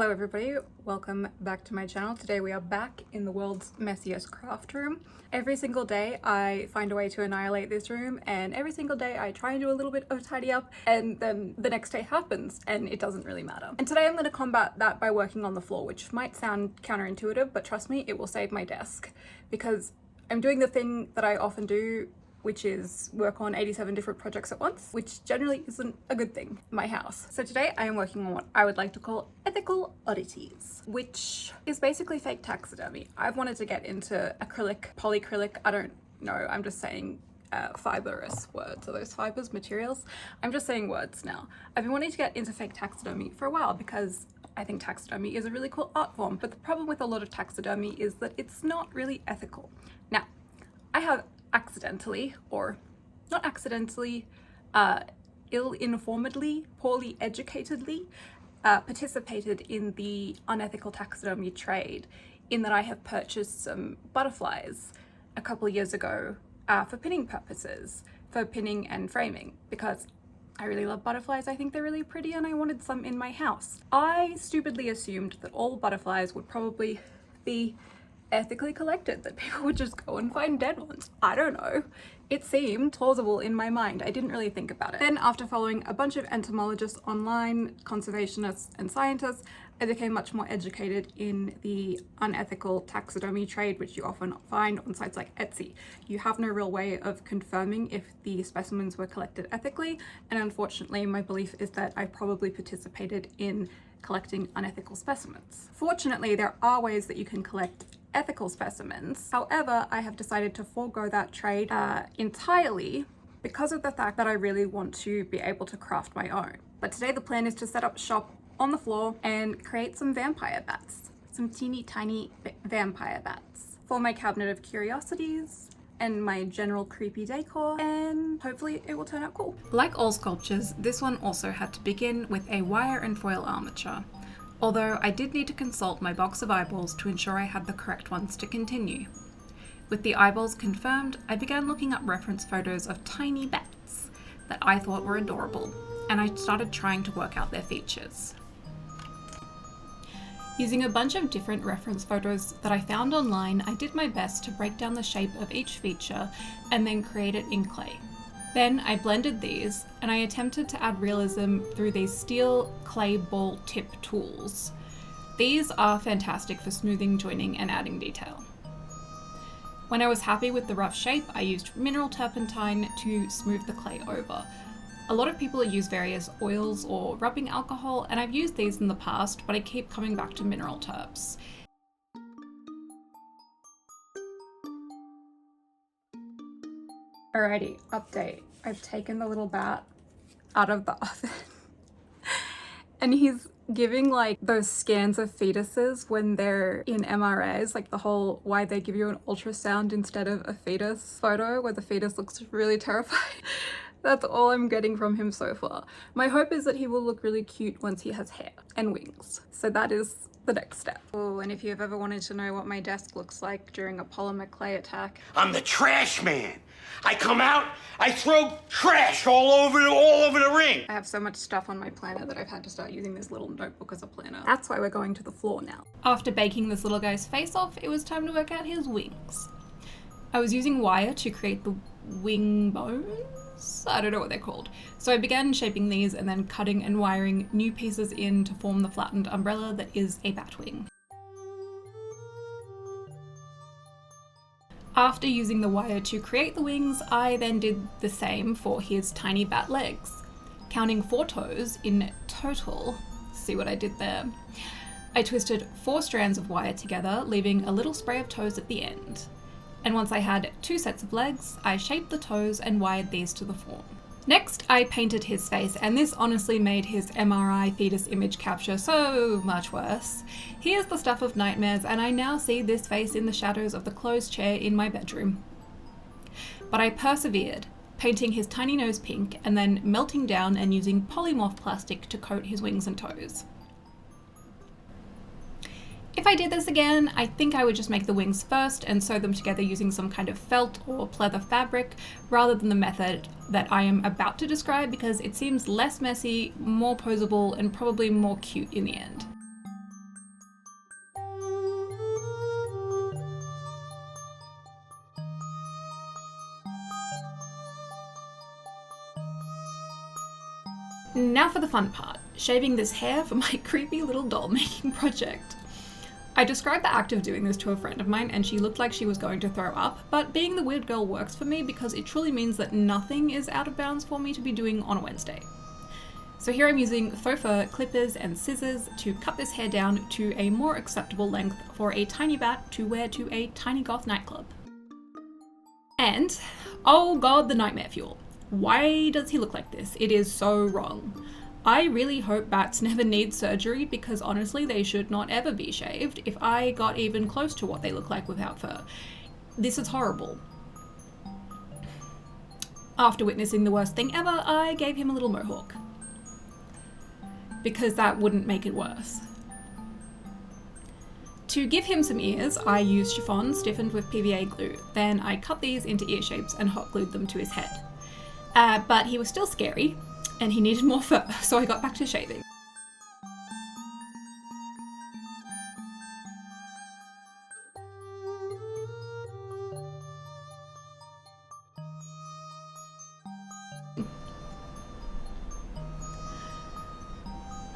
Hello everybody, welcome back to my channel. Today we are back in the world's messiest craft room. Every single day I find a way to annihilate this room, and every single day I try and do a little bit of tidy up, and then the next day happens and it doesn't really matter. And today I'm going to combat that by working on the floor, which might sound counterintuitive, but trust me, it will save my desk, because I'm doing the thing that I often do, which is work on 87 different projects at once, which generally isn't a good thing in my house. So today I am working on what I would like to call ethical oddities, which is basically fake taxidermy. I've wanted to get into acrylic, polyacrylic, I don't know, I'm just saying fibrous words. Are those fibers materials? I'm just saying words now. I've been wanting to get into fake taxidermy for a while because I think taxidermy is a really cool art form, but the problem with a lot of taxidermy is that it's not really ethical. Now, I have accidentally, or not accidentally, ill-informedly, poorly educatedly, participated in the unethical taxidermy trade, in that I have purchased some butterflies a couple of years ago for pinning purposes, for pinning and framing, because I really love butterflies. I think they're really pretty and I wanted some in my house. I stupidly assumed that all butterflies would probably be ethically collected, that people would just go and find dead ones. I don't know. It seemed plausible in my mind. I didn't really think about it. Then after following a bunch of entomologists online, conservationists and scientists, I became much more educated in the unethical taxidermy trade, which you often find on sites like Etsy. You have no real way of confirming if the specimens were collected ethically, and unfortunately my belief is that I probably participated in collecting unethical specimens. Fortunately, there are ways that you can collect ethical specimens. However, I have decided to forego that trade entirely because of the fact that I really want to be able to craft my own. But today the plan is to set up shop on the floor and create some vampire bats, some teeny tiny vampire bats for my cabinet of curiosities and my general creepy decor, and hopefully it will turn out cool. Like all sculptures, this one also had to begin with a wire and foil armature, although I did need to consult my box of eyeballs to ensure I had the correct ones to continue. With the eyeballs confirmed, I began looking up reference photos of tiny bats that I thought were adorable, and I started trying to work out their features. Using a bunch of different reference photos that I found online, I did my best to break down the shape of each feature and then create it in clay. Then I blended these and I attempted to add realism through these steel clay ball tip tools. These are fantastic for smoothing, joining and adding detail. When I was happy with the rough shape, I used mineral turpentine to smooth the clay over. A lot of people use various oils or rubbing alcohol, and I've used these in the past, but I keep coming back to mineral turps. Alrighty, update. I've taken the little bat out of the oven and he's giving like those scans of fetuses when they're in MRAs, like the whole why they give you an ultrasound instead of a fetus photo where the fetus looks really terrified. That's all I'm getting from him so far. My hope is that he will look really cute once he has hair and wings. So that is the next step. Oh, and if you've ever wanted to know what my desk looks like during a polymer clay attack, I'm the trash man. I come out, I throw trash all over the ring. I have so much stuff on my planner that I've had to start using this little notebook as a planner. That's why we're going to the floor now. After baking this little guy's face off, it was time to work out his wings. I was using wire to create the wing bones? I don't know what they're called. So I began shaping these and then cutting and wiring new pieces in to form the flattened umbrella that is a bat wing. After using the wire to create the wings, I then did the same for his tiny bat legs. Counting 4 toes in total, see what I did there? I twisted 4 strands of wire together, leaving a little spray of toes at the end. And once I had 2 sets of legs, I shaped the toes and wired these to the form. Next, I painted his face, and this honestly made his MRI fetus image capture so much worse. He is the stuff of nightmares, and I now see this face in the shadows of the closed chair in my bedroom. But I persevered, painting his tiny nose pink and then melting down and using polymorph plastic to coat his wings and toes. If I did this again, I think I would just make the wings first and sew them together using some kind of felt or pleather fabric, rather than the method that I am about to describe, because it seems less messy, more posable, and probably more cute in the end. Now for the fun part, shaving this hair for my creepy little doll making project. I described the act of doing this to a friend of mine and she looked like she was going to throw up, but being the weird girl works for me because it truly means that nothing is out of bounds for me to be doing on a Wednesday. So here I'm using faux fur clippers and scissors to cut this hair down to a more acceptable length for a tiny bat to wear to a tiny goth nightclub. And, oh god, the nightmare fuel. Why does he look like this? It is so wrong. I really hope bats never need surgery because honestly they should not ever be shaved if I got even close to what they look like without fur. This is horrible. After witnessing the worst thing ever, I gave him a little mohawk. Because that wouldn't make it worse. To give him some ears, I used chiffon stiffened with PVA glue. Then I cut these into ear shapes and hot glued them to his head. But he was still scary, and he needed more fur, so I got back to shaving.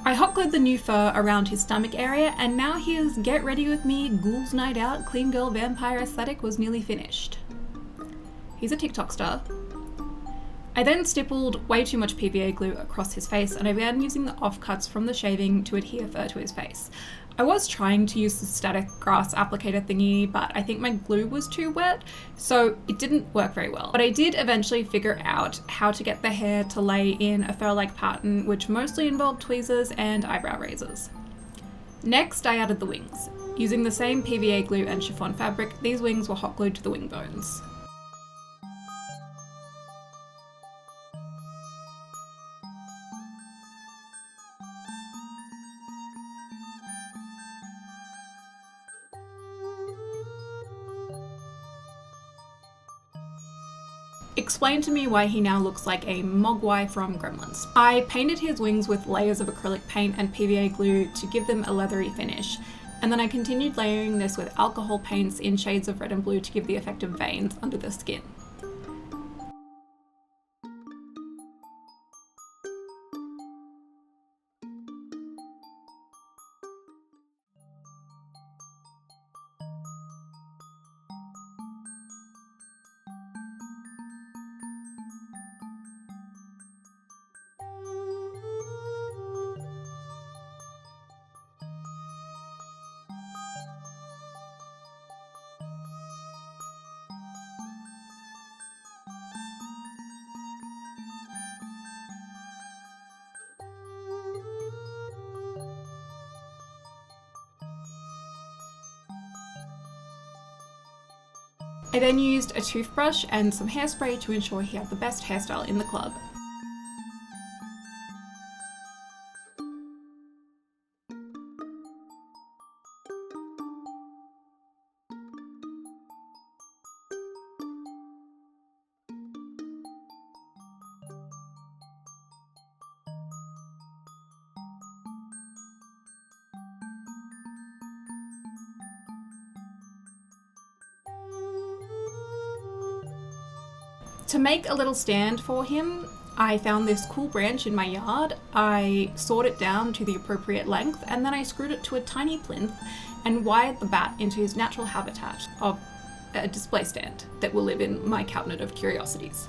I hot glued the new fur around his stomach area, and now his get ready with me ghouls night out clean girl vampire aesthetic was nearly finished. He's a TikTok star. I then stippled way too much PVA glue across his face and I began using the offcuts from the shaving to adhere fur to his face. I was trying to use the static grass applicator thingy, but I think my glue was too wet, so it didn't work very well. But I did eventually figure out how to get the hair to lay in a fur-like pattern, which mostly involved tweezers and eyebrow razors. Next, I added the wings. Using the same PVA glue and chiffon fabric, these wings were hot glued to the wing bones. Explain to me why he now looks like a mogwai from Gremlins. I painted his wings with layers of acrylic paint and PVA glue to give them a leathery finish, and then I continued layering this with alcohol paints in shades of red and blue to give the effect of veins under the skin. I then used a toothbrush and some hairspray to ensure he had the best hairstyle in the club. To make a little stand for him, I found this cool branch in my yard. I sawed it down to the appropriate length and then I screwed it to a tiny plinth and wired the bat into his natural habitat of a display stand that will live in my cabinet of curiosities.